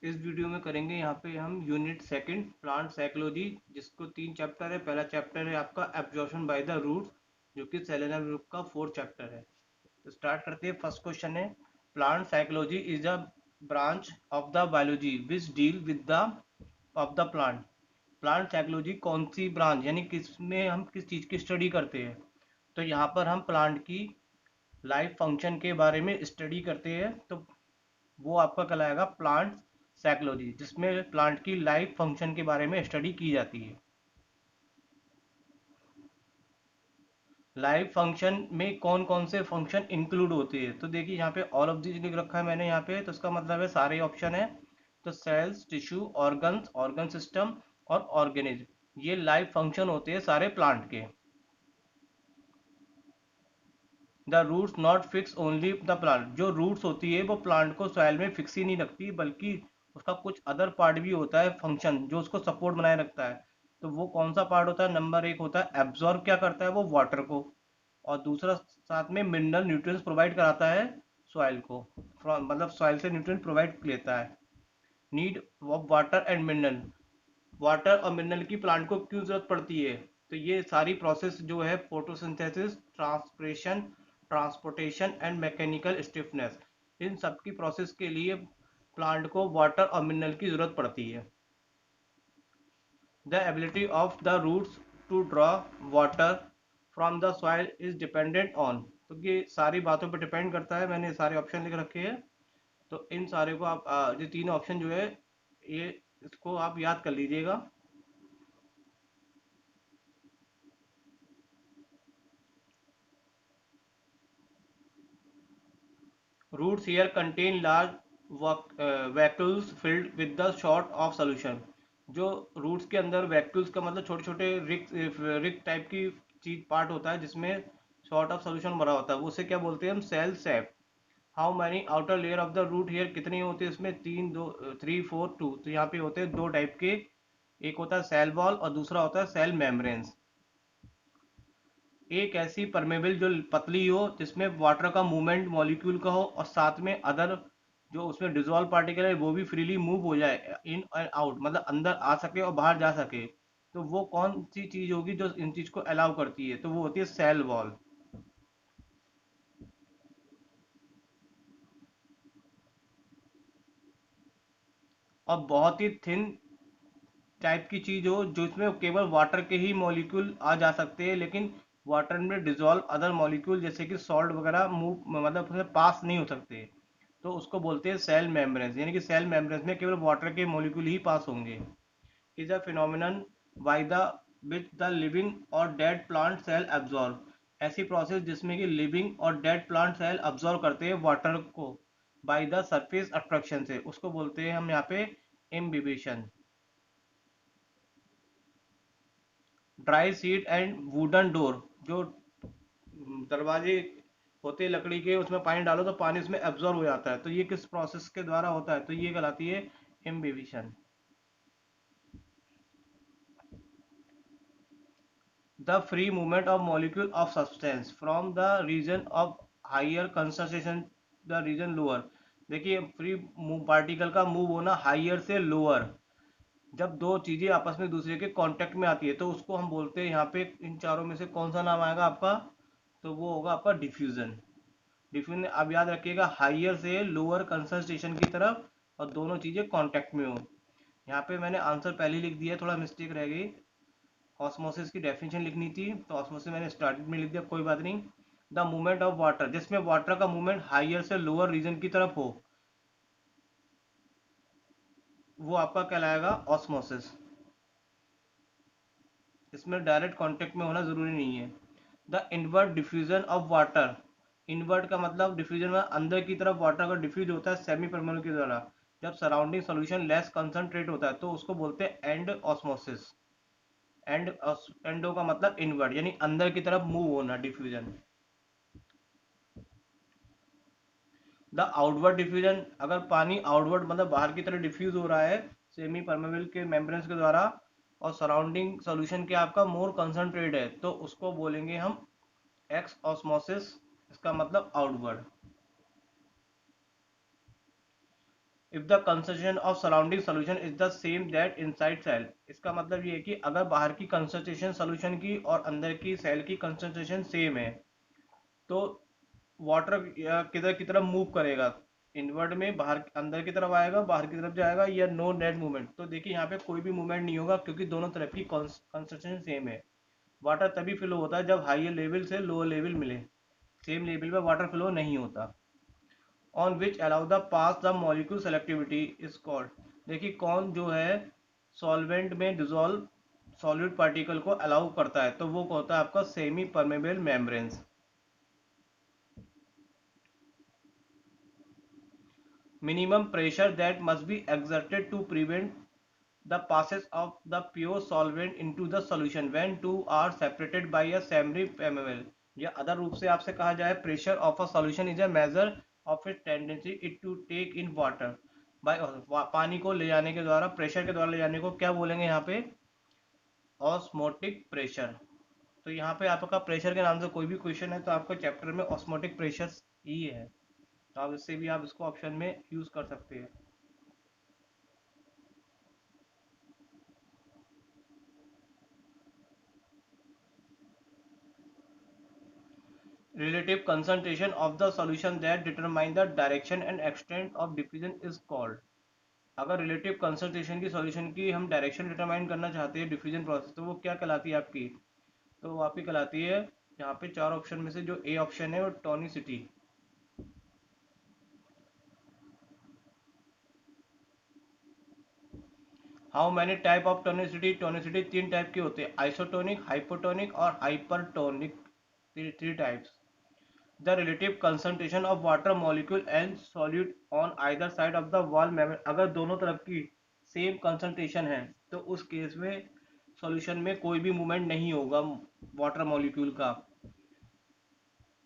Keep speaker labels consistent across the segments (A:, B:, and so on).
A: इस वीडियो में करेंगे यहाँ पे हम यूनिट सेकंड प्लांट साइकोलॉजी, जिसको 3 चैप्टर है। पहला चैप्टर है आपका एब्जॉर्प्शन बाय द रूट्स, जो कि सेलेनर ग्रुप का 4th चैप्टर है। तो स्टार्ट करते हैं। फर्स्ट क्वेश्चन है, plant psychology is a branch of the biology which deal with the of the plant. Plant psychology कौन सी ब्रांच, यानी किसमें हम किस चीज़ की स्टडी करते हैं। तो यहाँ पर हम प्लांट की लाइफ फंक्शन के बारे में स्टडी करते हैं। तो वो आपका कहलाएगा प्लांट साइकोलॉजी, जिसमें प्लांट की लाइफ फंक्शन के बारे में स्टडी की जाती है। लाइफ फंक्शन में कौन कौन से फंक्शन इंक्लूड होते हैं, तो देखिए यहाँ पे ऑल ऑफ दिस लिख रखा है मैंने यहाँ पे, तो इसका मतलब है सारे ऑप्शन है। तो cells, tissue, organs, organ system और ऑर्गेनिज्म, ये लाइफ फंक्शन होते हैं सारे प्लांट के। The roots not fix only the plant, जो रूट्स होती है वो प्लांट को सॉइल में फिक्स ही नहीं रखती, बल्कि उसका कुछ अदर पार्ट भी होता है, फंक्शन जो उसको सपोर्ट बनाए रखता है। तो वो कौन सा पार्ट होता है? नंबर एक होता है एब्जॉर्ब, क्या करता है वो? वाटर को। और दूसरा साथ में मिनरल न्यूट्रिएंट्स प्रोवाइड कराता है सॉइल को, मतलब सॉइल से न्यूट्रिएंट प्रोवाइड लेता है। Need of water and mineral, water और मिनरल की प्लांट को क्यों जरूरत पड़ती है? तो ये सारी प्रोसेस जो है, photosynthesis, transpiration, transportation and mechanical stiffness, इन सब की प्रोसेस के लिए प्लांट को वाटर और मिनरल की जरूरत पड़ती है। The ability of the roots to draw water from the soil is dependent on, तो ये सारी बातों पर डिपेंड करता है। मैंने सारे ऑप्शन लिख रखे हैं, तो इन सारे को आप ये तीन ऑप्शन जो है, ये इसको आप याद कर लीजिएगा। Roots here contain large vacuoles filled with the sort of solution। जो रूट्स के अंदर वैक्यूल्स का मतलब छोटे छोटे रिक टाइप की चीज पार्ट होता है, जिसमें सॉर्ट ऑफ सोल्यूशन भरा होता है, वो उसे क्या बोलते हैं हम? Cell sap. How many outer layer of the root hair, कितने होते हैं इसमें? तीन, दो, 3, 4, 2। तो यहाँ पे होते हैं दो टाइप के, एक होता है सेल वॉल और दूसरा होता है सेल मेम्ब्रेन्स। एक ऐसी परमेबल जो पतली हो, जिसमें वाटर का मूवमेंट मॉलिक्यूल का हो, और साथ में अदर जो उसमें डिजोल्व पार्टिकल है वो भी फ्रीली मूव हो जाए, इन एंड आउट, मतलब अंदर आ सके और बाहर जा सके। तो वो कौन सी चीज होगी जो इन चीज को अलाउ करती है? तो वो होती है सेल वॉल। और बहुत ही थिन टाइप की चीज हो, जो इसमें केवल वाटर के ही मॉलिक्यूल आ जा सकते हैं, लेकिन वाटर में डिजोल्व अदर मॉलिक्यूल जैसे कि सॉल्ट वगैरह मूव, मतलब उसमें पास नहीं हो सकते। तो उसको बोलते हैं सेल मेम्ब्रेन्स, यानी कि सेल मेम्ब्रेन्स में केवल वाटर के मॉलिक्यूल ही पास होंगे। Is a phenomenon by the which the living और डेड प्लांट सेल एब्जॉर्ब, ऐसी प्रोसेस जिसमें कि लिविंग और डेड प्लांट सेल अब्जॉर्व करते हैं वाटर को बाय द सरफेस अट्रैक्शन से, उसको बोलते हैं हम यहाँ पे imbibition. Dry seat and wooden door, जो दरवाजे होते हैं लकड़ी के, उसमें पानी डालो तो पानी उसमें एब्जॉर्ब हो जाता है, तो ये किस प्रोसेस के द्वारा होता है? तो ये कहलाती है imbibition. The free movement of molecule of substance from the region of higher concentration the region lower. देखिए, फ्री पार्टिकल का मूव होना हाइयर से लोअर, जब दो चीजें आपस में दूसरे के कांटेक्ट में आती है, तो उसको हम बोलते हैं यहाँ पे, इन चारों में से कौन सा नाम आएगा आपका? तो वो होगा आपका डिफ्यूजन। डिफ्यूजन आप याद रखिएगा, हाइयर से लोअर कंसंट्रेशन की तरफ, और दोनों चीजें कांटेक्ट में हो। यहाँ पे मैंने आंसर पहले ही लिख दिया, थोड़ा मिस्टेक रह गई। ऑस्मोसिस की डेफिनेशन लिखनी थी, तो ऑस्मोसिस मैंने स्टार्टिंग में लिख दिया, कोई बात नहीं। द मूवमेंट ऑफ वाटर, जिसमें वाटर का मूवमेंट हाइयर से लोअर रीजन की तरफ हो, वो आपका कहलाएगा ऑस्मोसिस। इसमें डायरेक्ट कांटेक्ट में होना जरूरी नहीं है। The invert diffusion of water, invert का मतलब डिफ्यूजन में अंदर की तरफ वाटर का डिफ्यूज होता है सेमी परमेबल के द्वारा, जब सराउंडिंग सॉल्यूशन लेस कंसंट्रेट होता है, तो उसको बोलते हैं एंड ऑस्मोसिस। एंड एंडो का मतलब इनवर्ट, यानी अंदर की तरफ मूव होना, डिफ्यूजन। द आउटवर्ड डिफ्यूजन, अगर पानी आउटवर्ड मतलब बाहर की तरफ डिफ्यूज हो रहा है सेमी परमेबल के मेम्ब्रेन्स के द्वारा, और सराउंडिंग सॉल्यूशन के आपका मोर कंसंट्रेट है, तो उसको बोलेंगे हम एक्स ऑस्मोसिस, इसका मतलब outward. If the concentration of surrounding solution is the same that inside cell. इसका मतलब ये है कि अगर बाहर की कंसंट्रेशन सोल्यूशन की और अंदर की सेल की कंसंट्रेशन सेम है तो वाटर किधर की तरफ मूव करेगा, इनवर्ड में बाहर अंदर की तरफ आएगा, बाहर की तरफ जाएगा, या नो नेट मूवमेंट। तो देखिए यहाँ पे कोई भी मूवमेंट नहीं होगा क्योंकि दोनों तरफ की कंसंट्रेशन सेम है। वाटर तभी फ्लो होता है जब हाइयर लेवल से लोअर लेवल मिले, सेम लेवल पे वाटर फ्लो नहीं होता। On which allow the pass the molecule selectivity is called. देखिए कौन जो है सॉल्वेंट में डिजोल्व सॉलिड पार्टिकल को अलाउ करता है, तो वो होता है आपका semi permeable membranes. Minimum pressure that must be exerted to prevent the passage of the pure solvent into the solution when two are separated by a semi permeable। या other रूप से आपसे कहा जाए pressure of a solution is a measure of it tendency it to take in water by. पानी को ले जाने के द्वारा, प्रेशर के द्वारा ले जाने को क्या बोलेंगे यहाँ पे, ऑस्मोटिक प्रेशर। तो यहाँ पे आपका प्रेशर के नाम से कोई भी क्वेश्चन है तो आपका चैप्टर में ऑस्मोटिक प्रेशर ही है, तो आप इससे भी आप इसको ऑप्शन में यूज कर सकते हैं। Relative concentration of the solution that determine the direction and extent of diffusion is called। अगर रिलेटिव कंसंट्रेशन की सॉल्यूशन की हम डायरेक्शन डिटरमाइन करना चाहते हैं डिफ्यूजन प्रोसेस, तो वो क्या कहलाती है आपकी, तो वो आपकी कहलाती है यहाँ पे चार ऑप्शन में से जो ए ऑप्शन है वो tonicity. How many type of tonicity, tonicity तीन टाइप के होते हैं, आइसोटोनिक, हाइपोटोनिक और hypertonic, three types. The relative concentration of water molecule and solute on either side of the wall membrane। अगर दोनों तरफ की सेम कंसंट्रेशन है तो उस केस में सॉल्यूशन में कोई भी मूवमेंट नहीं होगा वाटर मॉलिक्यूल का।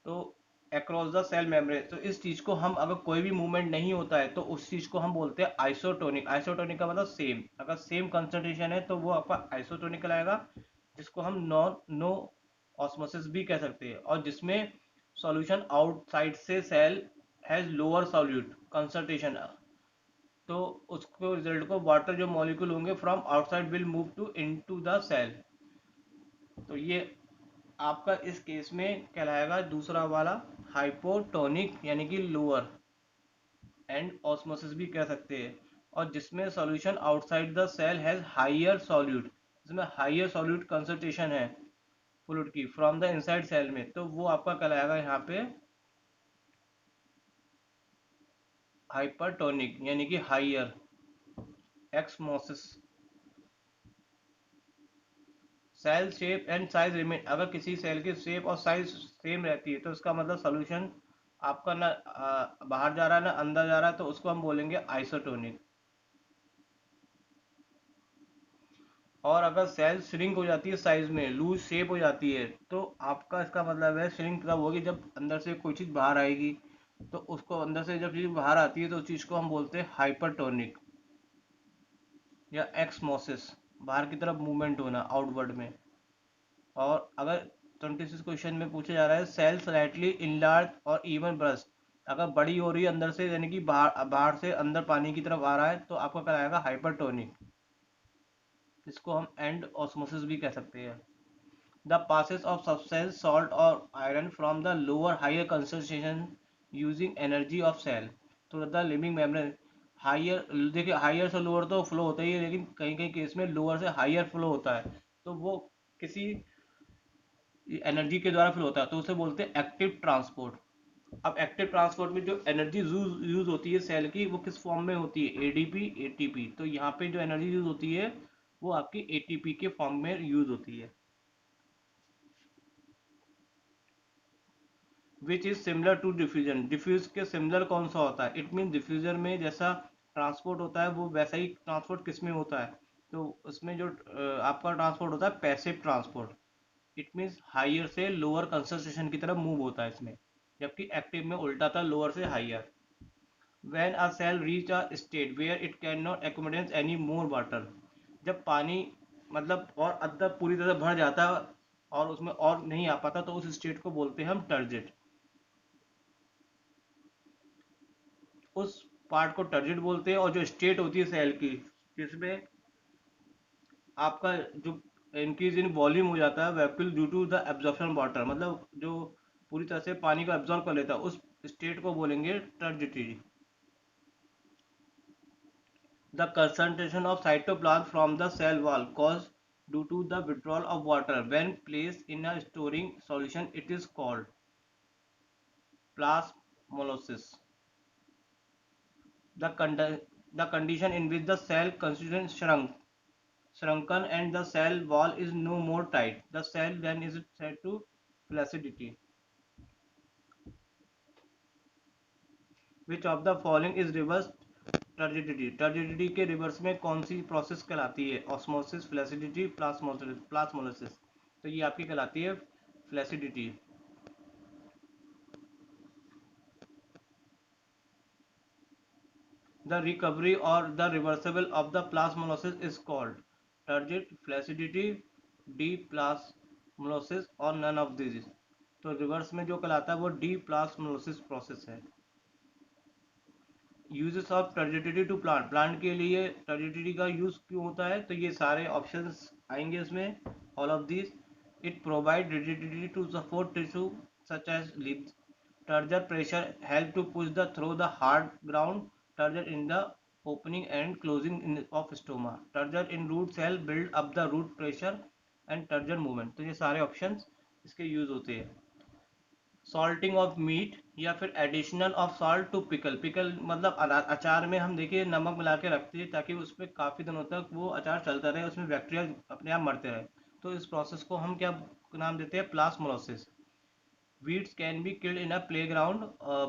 A: तो अक्रॉस द सेल मेम्ब्रेन, तो इस चीज को हम अगर कोई भी मूवमेंट नहीं होता है तो उस चीज को हम बोलते हैं आइसोटोनिक। आइसोटोनिक का मतलब सेम, अगर सेम कंसंट्रेशन है तो वो आपका आइसोटोनिक कहलाएगा, जिसको हम नॉन नो ऑस्मोसिस भी कह सकते हैं। और जिसमें सॉल्यूशन आउटसाइड से cell has lower solute concentration, तो उसको रिजल्ट को वाटर जो मॉलिक्यूल होंगे from outside will move to into the cell. तो ये आपका इस केस में कहलाएगा दूसरा वाला हाइपोटोनिक, यानी कि लोअर एंड ऑस्मोसिस भी कह सकते हैं। और जिसमें solution outside the cell has higher solute, जिसमें हाइयर सॉल्यूट कंसंट्रेशन है फ्लूइड की फ्रॉम द इनसाइड सेल में, तो वो आपका कहलाएगा यहाँ पे हाइपरटोनिक, यानी कि higher exosmosis. Cell shape and size remain, अगर किसी सेल की शेप और साइज सेम रहती है तो इसका मतलब सोल्यूशन आपका ना बाहर जा रहा है ना अंदर जा रहा है, तो उसको हम बोलेंगे आइसोटोनिक। और अगर सेल श्रिंक हो जाती है साइज में, लूज शेप हो जाती है, तो आपका इसका मतलब है श्रिंक तब होगी जब अंदर से कोई चीज़ बाहर आएगी, तो उसको अंदर से जब चीज़ बाहर आती है तो उस चीज़ को हम बोलते हैं हाइपरटोनिक या एक्समोसिस, बाहर की तरफ मूवमेंट होना आउटवर्ड में। और अगर 26 क्वेश्चन में पूछा जा रहा है सेल स्लाइटली इनलार्ज और इवन ब्रस्ट, अगर बड़ी हो रही है अंदर से, यानी कि बाहर बाहर से अंदर पानी की तरफ आ रहा है, तो आपका कहलाएगा हाइपरटोनिक, इसको हम एंड ऑस्मोसिस भी कह सकते हैं। The passes of substance salt और iron from the lower higher concentration using energy of cell to the living membrane. Higher, देखिए हायर से लोअर तो फ्लो होता ही है, लेकिन कहीं कहीं केस में लोअर से हायर फ्लो होता है, तो वो किसी एनर्जी के द्वारा फ्लो होता है, तो उसे बोलते हैं एक्टिव ट्रांसपोर्ट। अब एक्टिव ट्रांसपोर्ट में जो एनर्जी यूज होती है सेल की, वो किस फॉर्म में होती है, एडीपी एटीपी। तो यहाँ पे जो एनर्जी यूज होती है वो आपकी एटीपी के फॉर्म में यूज होती है। Which is similar to diffusion, diffuse के सिमिलर कौन सा होता है, इट मीन डिफ्यूजन में जैसा ट्रांसपोर्ट होता है वो वैसा ही ट्रांसपोर्ट किस में होता है, तो उसमें जो आपका ट्रांसपोर्ट होता है passive transport, it means higher से लोअर कंसंट्रेशन की तरफ मूव होता है इसमें, जबकि एक्टिव में उल्टा था, लोअर से higher. When a cell reach a state where it can not accommodate any more water, जब पानी मतलब और अद्दर पूरी तरह भर जाता है और उसमें और नहीं आ पाता, तो उस स्टेट को बोलते हैं हम टर्जिट। उस पार्ट को टर्जिड बोलते हैं, और जो स्टेट होती है सेल की, जिसमें आपका जो इंक्रीज इन वॉल्यूम हो जाता है vacuole due to the absorption water, मतलब जो पूरी तरह से पानी को एब्जॉर्ब कर लेता है, उस स्टेट को बोलेंगे turgidity. The concentration of cytoplasm from the cell wall cause due to the withdrawal of water when placed in a storing solution, it is called plasmolysis. The condition in which the cell constituent shrunken and the cell wall is no more tight. The cell then is said to flaccidity. Which of the following is reverse turgidity? Turgidity के reverse में कौन सी process कहलाती है? Osmosis, flaccidity, plasmolysis. तो ये आपकी कहलाती है flaccidity. The recovery or the reversible of the plasmolysis is called turgid, flaccidity, deplasmolysis और none of these। तो रिवर्स में जो कहलाता है वो डीप्लास्मोलिसिस प्रोसेस है। Uses of turgidity to plant, plant के लिए टर्जिडिटी का यूज क्यों होता है? तो ये सारे ऑप्शंस आएंगे इसमें, all of this. It provide rigidity to support tissue such as leaves. Turgor pressure help to push the through the hard ground. Turgor in the opening and closing of stoma. Turgor in root cell build up the root pressure and turgor movement। तो ये सारे options इसके use होते हैं। Salting of meat या फिर additional of salt to pickle. Pickle मतलब अचार में हम देखिए नमक मिला के रखते हैं ताकि उसमें काफ़ी दिनों तक वो अचार चलता रहे, उसमें बैक्टीरिया अपने आप मरते रहे। तो इस प्रोसेस को हम क्या नाम देते हैं? Plasmolysis. Weeds can be killed in a playground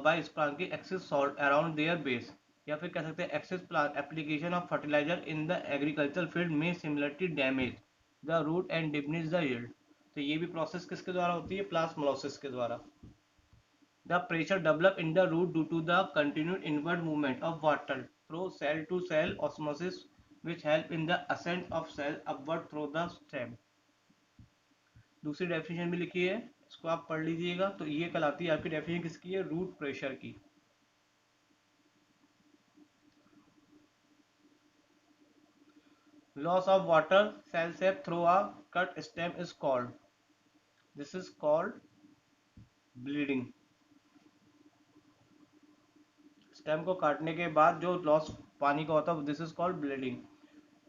A: by sprinkling excess salt around their base। या फिर कह सकते हैं excess application of fertilizer in the agricultural field may similarly damage the root and diminish the yield। तो ये भी process किसके द्वारा होती है? प्लास्मोलिसिस के द्वारा। The pressure develop in the root due to the continued inward movement of water through cell to cell osmosis which help in the ascent of cell upward through the stem। दूसरी definition भी लिखी है, इसको आप पढ़ लीजिएगा। तो ये कहलाती है आपकी डेफिनेशन किसकी है? रूट प्रेशर की। Loss of water cell sap through a cut stem is called, this is called bleeding. Stem को काटने के बाद जो लॉस पानी का होता है this is called bleeding.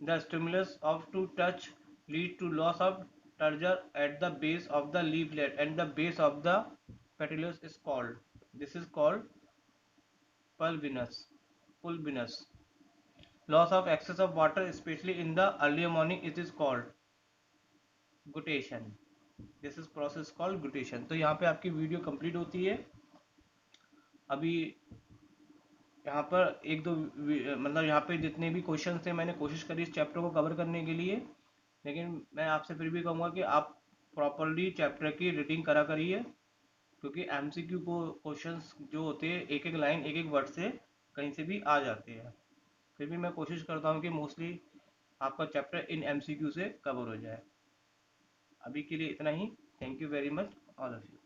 A: The stimulus of to touch lead to loss of turgor at the base of the leaflet and the base of the petiolus is called, this is called pulvinus। Loss of excess of water especially in the early morning, it is called guttation। This is process called guttation। तो यहाँ पे आपकी video complete होती है। अभी यहाँ पर एक दो मतलब यहाँ पे जितने भी क्वेश्चन थे मैंने कोशिश करी इस चैप्टर को कवर करने के लिए, लेकिन मैं आपसे फिर भी कहूँगा कि आप प्रॉपरली चैप्टर की रीडिंग करा करिए, क्योंकि एमसीक्यू को क्वेश्चंस जो होते हैं एक एक लाइन एक एक वर्ड से कहीं से भी आ जाते हैं। फिर भी मैं कोशिश करता हूँ कि मोस्टली आपका चैप्टर इन एमसीक्यू से कवर हो जाए। अभी के लिए इतना ही। Thank you very much all of you.